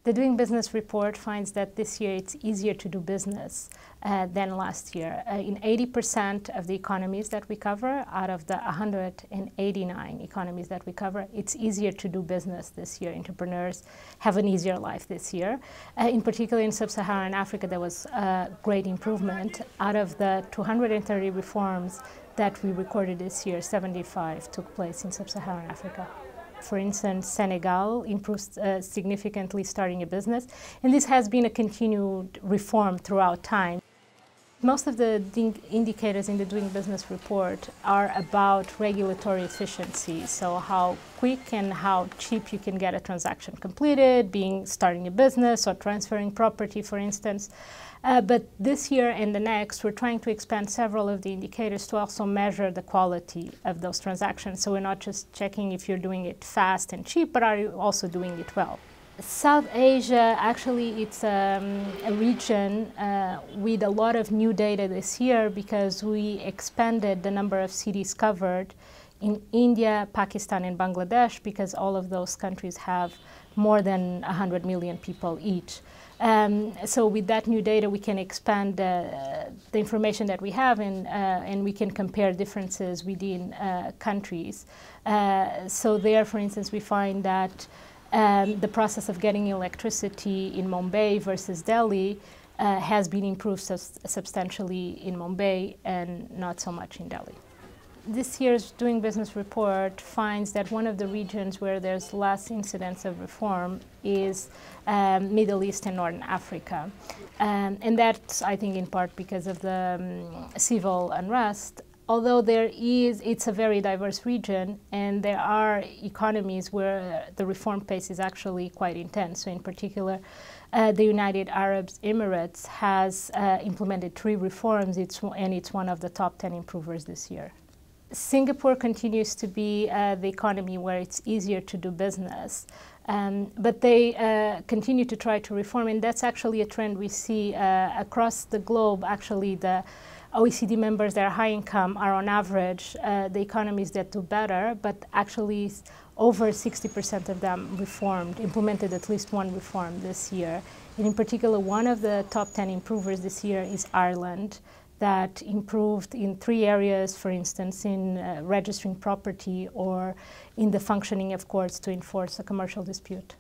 The Doing Business report finds that this year it's easier to do business than last year. In 80% of the economies that we cover, out of the 189 economies that we cover, it's easier to do business this year. Entrepreneurs have an easier life this year. In particular, in sub-Saharan Africa, there was a great improvement. Out of the 230 reforms that we recorded this year, 75 took place in sub-Saharan Africa. For instance, Senegal improved significantly starting a business, and this has been a continued reform throughout time. Most of the indicators in the Doing Business report are about regulatory efficiency, so how quick and how cheap you can get a transaction completed, starting a business or transferring property, for instance. But this year and the next, we're trying to expand several of the indicators to also measure the quality of those transactions. So we're not just checking if you're doing it fast and cheap, but are you also doing it well? South Asia, actually, it's a region with a lot of new data this year because we expanded the number of cities covered in India, Pakistan, and Bangladesh because all of those countries have more than 100 million people each. So with that new data, we can expand the information that we have and we can compare differences within countries. So there, for instance, we find that the process of getting electricity in Mumbai versus Delhi has been improved substantially in Mumbai and not so much in Delhi. This year's Doing Business report finds that one of the regions where there's less incidence of reform is Middle East and Northern Africa. And that's, I think, in part because of the civil unrest. Although it's a very diverse region, and there are economies where the reform pace is actually quite intense. So in particular, the United Arab Emirates has implemented 3 reforms, and it's one of the top 10 improvers this year. Singapore continues to be the economy where it's easier to do business, but they continue to try to reform, and that's actually a trend we see across the globe. Actually, the OECD members that are high income are on average the economies that do better, but actually over 60% of them implemented at least one reform this year. And in particular, one of the top 10 improvers this year is Ireland, that improved in 3 areas, for instance, in registering property or in the functioning of courts to enforce a commercial dispute.